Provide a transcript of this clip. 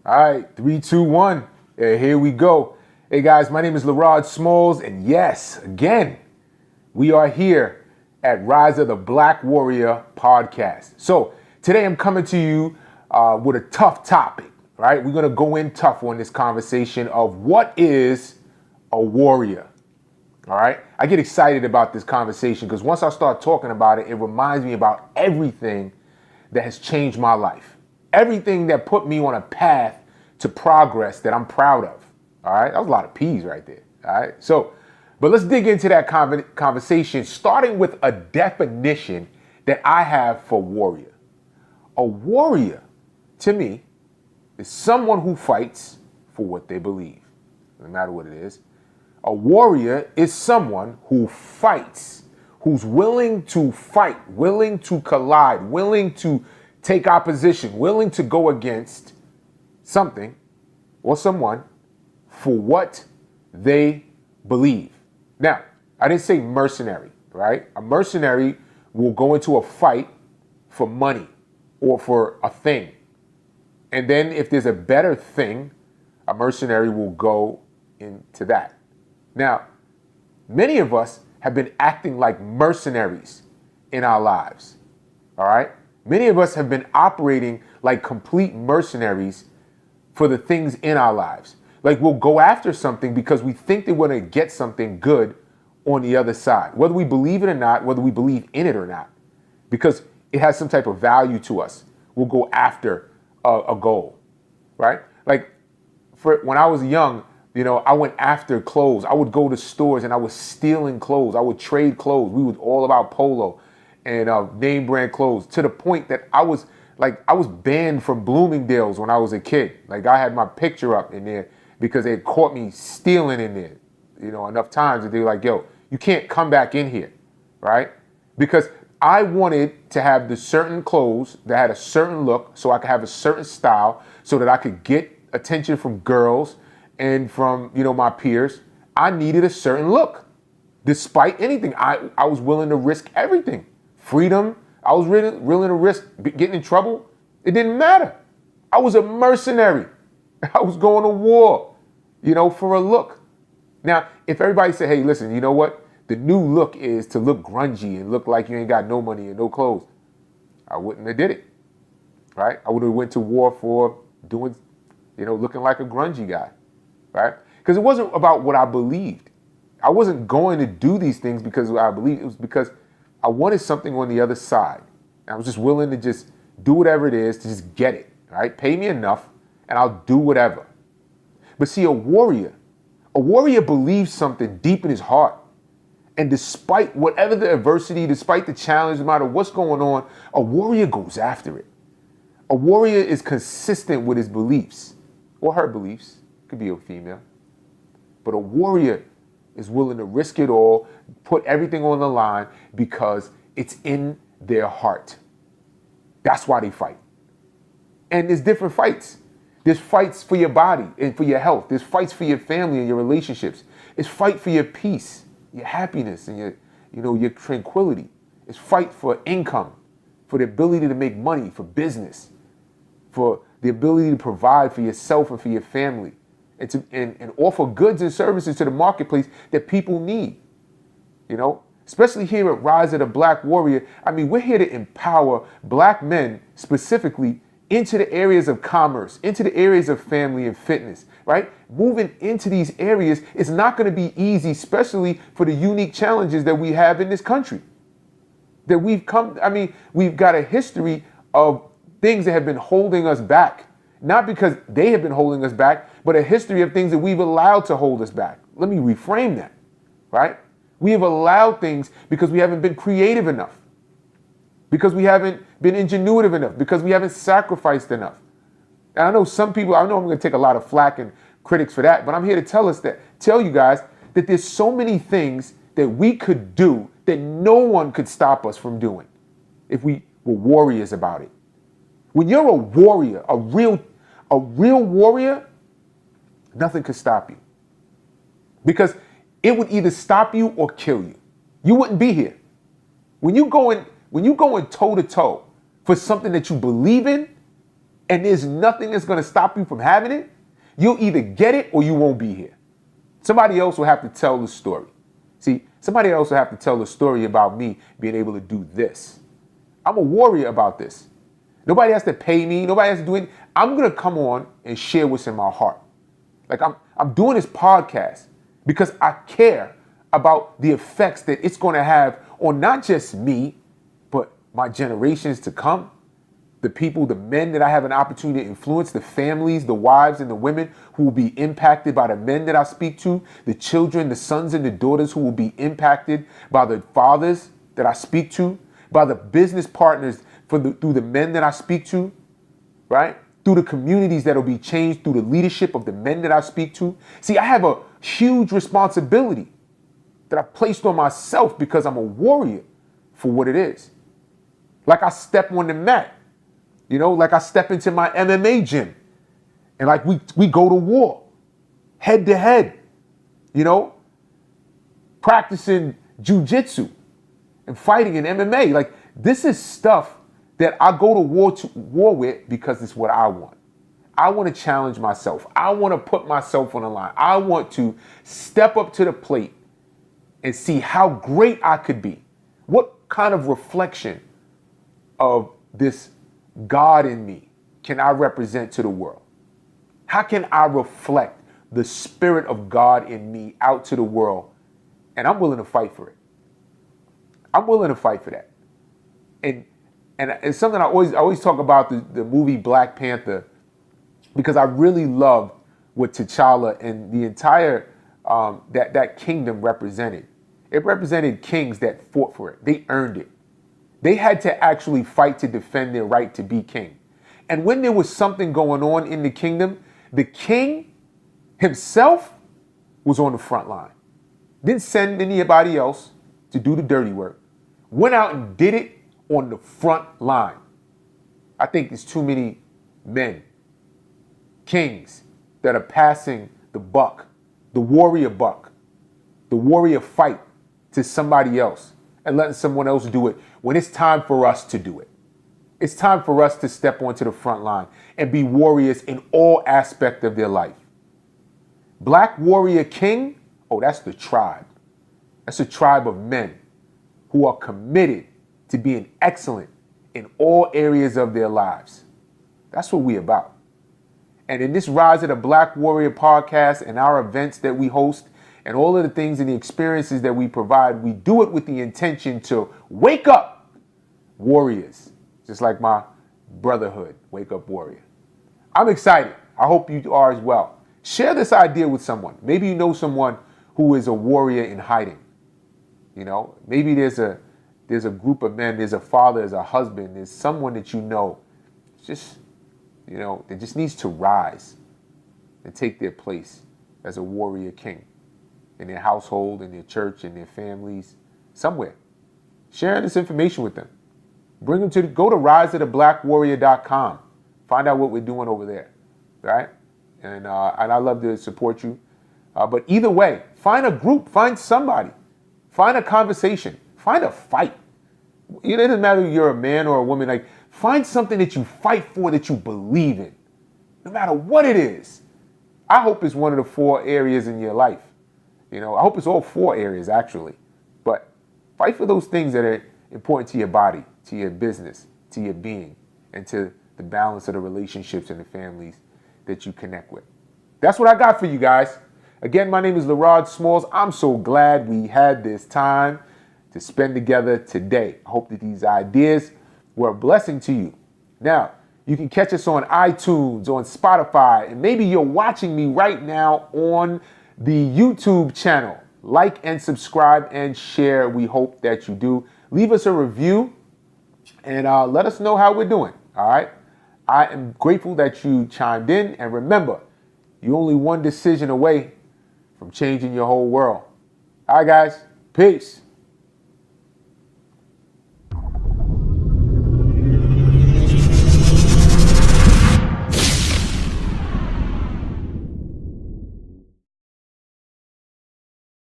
All right, 3, 2, 1. Here we go. Hey guys, my name is Lerod Smalls, and yes, again, we are here at Rise of the Black Warrior podcast. So today I'm coming to you with a tough topic, right? We're gonna go in tough on this conversation of what is a warrior. All right, I get excited about this conversation because once I start talking about it, it reminds me about everything that has changed my life. Everything that put me on a path to progress that I'm proud of. All right, that was a lot of P's right there. All right, but let's dig into that conversation, starting with a definition that I have for warrior. A warrior, to me, is someone who fights for what they believe, no matter what it is. A warrior is someone who fights, who's willing to fight, willing to collide, willing to take opposition, willing to go against something or someone for what they believe. Now, I didn't say mercenary, right? A mercenary will go into a fight for money or for a thing. And then if there's a better thing, a mercenary will go into that. Now, many of us have been acting like mercenaries in our lives, all right? Many of us have been operating like complete mercenaries for the things in our lives. Like we'll go after something because we think that we're going to get something good on the other side, whether we believe it or not, whether we believe in it or not, because it has some type of value to us. We'll go after a goal, right? Like when I was young, I went after clothes. I would go to stores and I was stealing clothes. I would trade clothes. We was all about polo and name brand clothes, to the point that I was banned from Bloomingdale's when I was a kid. Like I had my picture up in there because they caught me stealing in there, enough times that they were like, yo, you can't come back in here, right? Because I wanted to have the certain clothes that had a certain look so I could have a certain style so that I could get attention from girls and from, my peers. I needed a certain look. Despite anything, I was willing to risk everything. Freedom, I was willing to risk getting in trouble. It didn't matter. I was a mercenary. I was going to war, for a look. Now, if everybody said, hey, listen, you know what? The new look is to look grungy and look like you ain't got no money and no clothes, I wouldn't have did it, right? I would have went to war for doing, looking like a grungy guy, right? Because it wasn't about what I believed. I wasn't going to do these things because I believed. It was because I wanted something on the other side. I was just willing to just do whatever it is to just get it, right? Pay me enough and I'll do whatever. But see, a warrior believes something deep in his heart. And despite whatever the adversity, despite the challenge, no matter what's going on, a warrior goes after it. A warrior is consistent with his beliefs or her beliefs. Could be a female. But a warrior is willing to risk it all, put everything on the line because it's in their heart. That's why they fight. And there's different fights. There's fights for your body and for your health. There's fights for your family and your relationships. It's fight for your peace, your happiness, and your tranquility. It's fight for income, for the ability to make money, for business, for the ability to provide for yourself and for your family. And offer goods and services to the marketplace that people need, especially here at Rise of the Black Warrior. I mean, we're here to empower black men specifically into the areas of commerce, into the areas of family and fitness, right? Moving into these areas is not going to be easy, especially for the unique challenges that we have in this country. That we've got a history of things that have been holding us back. Not because they have been holding us back, but a history of things that we've allowed to hold us back. Let me reframe that, right? We have allowed things because we haven't been creative enough, because we haven't been ingenuitive enough, because we haven't sacrificed enough. And I know I'm going to take a lot of flack and critics for that, but I'm here to tell you guys that there's so many things that we could do that no one could stop us from doing if we were warriors about it. When you're a warrior, a real warrior, nothing could stop you. Because it would either stop you or kill you. You wouldn't be here. When you go in toe to toe for something that you believe in, and there's nothing that's going to stop you from having it, you'll either get it or you won't be here. Somebody else will have to tell the story. See, somebody else will have to tell the story about me being able to do this. I'm a warrior about this. Nobody has to pay me. Nobody has to do it. I'm going to come on and share what's in my heart. Like I'm doing this podcast because I care about the effects that it's going to have on not just me, but my generations to come, the people, the men that I have an opportunity to influence, the families, the wives and the women who will be impacted by the men that I speak to, the children, the sons and the daughters who will be impacted by the fathers that I speak to, by the business partners through the men that I speak to, right? Through the communities that will be changed through the leadership of the men that I speak to. See, I have a huge responsibility that I placed on myself because I'm a warrior for what it is. Like I step on the mat, like I step into my MMA gym and like we go to war, head to head, practicing jujitsu and fighting in MMA. Like this is stuff that I go to war with because it's what I want. I want to challenge myself. I want to put myself on the line. I want to step up to the plate and see how great I could be. What kind of reflection of this God in me can I represent to the world? How can I reflect the spirit of God in me out to the world? And I'm willing to fight for it. I'm willing to fight for that. And it's something I always talk about the movie Black Panther, because I really love what T'Challa and the entire that kingdom represented. It represented kings that fought for it. They earned it. They had to actually fight to defend their right to be king. And when there was something going on in the kingdom, the king himself was on the front line. Didn't send anybody else to do the dirty work. Went out and did it on the front line. I think there's too many men, kings, that are passing the buck, the warrior fight to somebody else and letting someone else do it when it's time for us to do it. It's time for us to step onto the front line and be warriors in all aspects of their life. Black warrior king, that's the tribe. That's a tribe of men who are committed to being excellent in all areas of their lives. That's what we're about. And in this Rise of the Black Warrior podcast and our events that we host and all of the things and the experiences that we provide, we do it with the intention to wake up warriors, just like my brotherhood, Wake Up Warrior. I'm excited. I hope you are as well. Share this idea with someone. Maybe you know someone who is a warrior in hiding. Maybe there's a group of men, there's a father, there's a husband, there's someone that that just needs to rise and take their place as a warrior king in their household, in their church, in their families, somewhere. Share this information with them. Bring them go to riseoftheblackwarrior.com. Find out what we're doing over there, right? And I love to support you. But either way, find a group, find somebody, find a conversation, find a fight. It doesn't matter if you're a man or a woman. Like, find something that you fight for, that you believe in, no matter what it is. I hope it's one of the 4 areas in your life. I hope it's all 4 areas, actually. But fight for those things that are important to your body, to your business, to your being, and to the balance of the relationships and the families that you connect with. That's what I got for you guys. Again, my name is LaRod Smalls. I'm so glad we had this time to spend together today. I hope that these ideas were a blessing to you. Now, you can catch us on iTunes, on Spotify, and maybe you're watching me right now on the YouTube channel. Like and subscribe and share. We hope that you do. Leave us a review and let us know how we're doing. All right. I am grateful that you chimed in. And remember, you're only one decision away from changing your whole world. All right, guys. Peace.